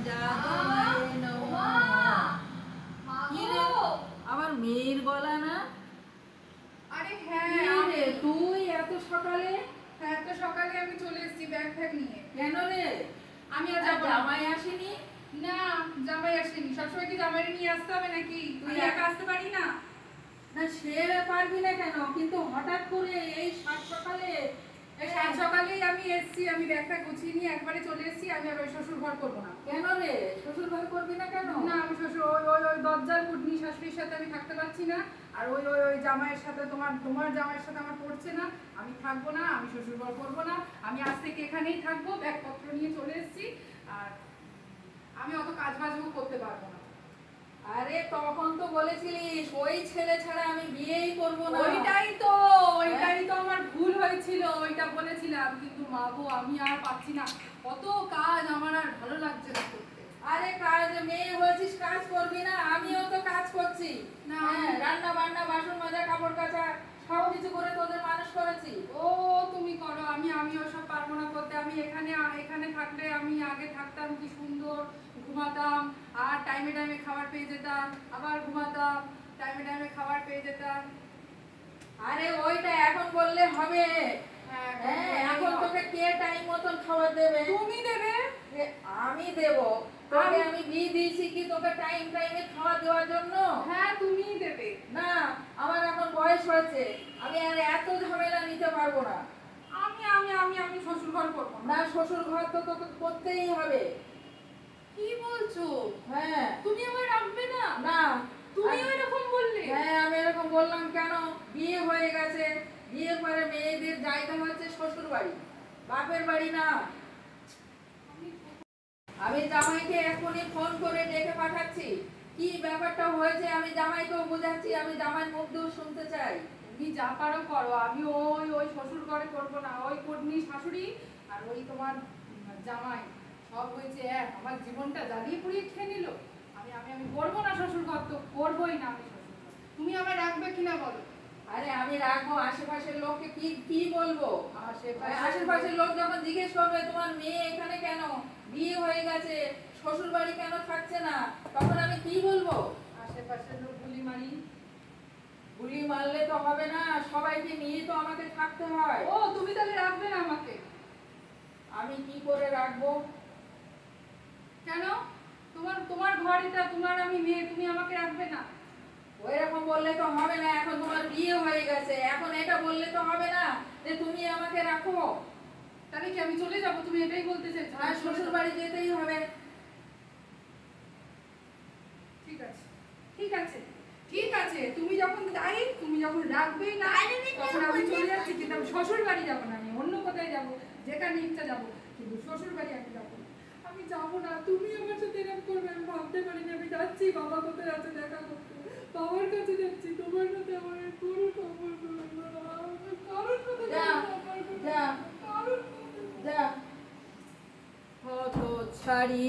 জাদুময় নমঃ। কি রে, আমার মেয়ের গলা না? আরে হ্যাঁ কি রে তুই এত সকালে? হ্যাঁ তো সকালে আমি চলে এসেছি ব্যাগ ফ্যাগ নিয়ে। কেন রে? আমি আর যাবো না। জামাই আসেনি? না, জামাই আসেনি। সবসময় কি জামাইরে নিয়ে আসতে হবে নাকি? তুই একা আসতে পারি না? না সে পারবি না কেন, কিন্তু হঠাৎ করে এই সাত সকালে? সাত সকালেই আমি এসেছি, আমি ব্যাগ ফ্যাগ গুছিয়ে নিয়ে একবারে চলে এসেছি। আমি আর ওই শ্বশুর ঘর করবো না। কেন রে, শ্বশুর ঘর করবি না কেন? না, আমি শ্বশুর ওই ওই ওই দরজার কুটনি শাশুড়ির সাথে আমি থাকতে পারছি না। আর ওই ওই ওই জামাইয়ের সাথে তোমার জামাইয়ের সাথে আমার পড়ছে না। আমি থাকবো না, আমি শ্বশুর ঘর করবো না। আমি আজ থেকে এখানেই থাকবো, ব্যাগপত্র নিয়ে চলে এসেছি। আর আমি অত কাজ বাজও করতে পারবো না। আরে তখন তো বলেছিলিস ওই ছেলে ছাড়া আমি বিয়েই করবো না। ওইটাই তো আমার ভুল হয়েছিল, ওইটা বলেছিলাম। কিন্তু মা গো, আমি আর পাচ্ছি না, কত কাজ আমার আর ভালো লাগছে না করতে। আরে কাজ, মেয়ে হয়েছিস কাজ করবি না? আমিও তো কাজ করছি না, রান্না বান্না বাসন মাজা কাপড় কাচা সব কিছু করে তোদের মানুষ করেছি। ও তুমি করো, আমি ওসব পারবো না করতে। আমি এখানে থাকলে আমি আগে থাকতাম কি সুন্দর, ঘুমাতাম আর টাইমে টাইমে খাবার পেয়ে যেতাম, আবার ঘুমাতাম, টাইমে টাইমে খাবার পেয়ে যেতাম। আরে ওইটা এখন বললে হবে? হ্যাঁ, এখন তোকে কে টাইম মতন খাবার দেবে? তুমি দেবে। আমি দেব? তোকে আমি বিয়ে দিয়েছি কি তোকে টাইম টাইমে খাবার দেওয়ার জন্য? হ্যাঁ, তুমিই দেবে। না, আমার এখন বয়স হয়েছে, আমি আর এত ঝামেলা নিতে পারবো না। আমি শ্বশুর ঘর করবো না, শ্বশুর ঘর তো তোকে করতেই হবে। কি বলছো? হ্যাঁ। তুমি আমার রাখবে না? না। তুমিও এরকম বললে? হ্যাঁ, আমি এরকম বললাম কেন? বিয়ে হয়ে গেছে, বিয়ে পরে মেয়েদের জায়গা হচ্ছে শ্বশুর বাড়ি, বাপের বাড়ি না। আমি জামাইকে এখনই ফোন করে ডেকে পাঠাচ্ছি। কি ব্যাপারটা হয়েছে আমি জামাইকেও বোঝাচ্ছি, আমি জামাই মুখ দিয়েও শুনতে চাই। তুমি যা পারো করো, আমি ওই ওই শ্বশুর ঘরে করবো না। ওই কোটনি শাশুড়ি আর ওই তোমার জামাই সব হয়েছে এক, আমার জীবনটা জ্বালিয়ে পুড়িয়ে খেয়ে নিল। আমি করবো না শ্বশুর ঘর, তো করবোই না আমি শ্বশুর ঘর। তুমি আমায় রাখবে কিনা বলো? আরে আমি রাখবো, আশেপাশের লোককে কি কি বলবো? আশেপাশের লোক যখন জিজ্ঞেস করবে তোমার মেয়ে এখানে কেন, বিয়ে হয়ে গেছে, শ্বশুর বাড়ি কেন থাকছে না, তখন আমি কি বলবো? আশেপাশের লোক গুলি মারি। গুলি মারলে তো হবে না, সবাইকে নিয়ে তো আমাকে থাকতে হয়। ও তুমি তাহলে রাখবে না আমাকে? আমি কি করে রাখবো? কেন? তোমার ঘর এটা, তোমার আমি মেয়ে, তুমি আমাকে রাখবে না? ওইরকম বললে তো হবে না, এখন তোমার বিয়ে হয়ে গেছে, এখন এটা বললে তো হবে না যে তুমি আমাকে রাখো। তাহলে কি আমি চলে যাবো? তুমি এটাই বলতে চাইছো? আর শ্বশুর বাড়ি যেতেই হবে। ঠিক আছে, ঠিক আছে, ঠিক আছে। তুমি যখন তাই, তুমি যখন রাখবেই না, তখন আমি চলে যাচ্ছি। কিন্তু আমি শ্বশুর বাড়ি যাবো না, আমি অন্য কোথায় যাবো, যেখানে ইচ্ছা যাবো। কিন্তু শ্বশুর বাড়ি আমি যাবো না, আমি যাবো না। তুমি আমার সাথে এরকম করবে আমি ভাবতে পারিনি। আমি যাচ্ছি, বাবা কোথায় আছে দেখা করতে, বাবার কাছে যাচ্ছি। তোমার সাথে আমার কোনো সম্পর্ক নেই, কারোর সাথে যা, সম্পর্ক নেই, যা, কারোর সাথে। যা। হত ছাড়ি।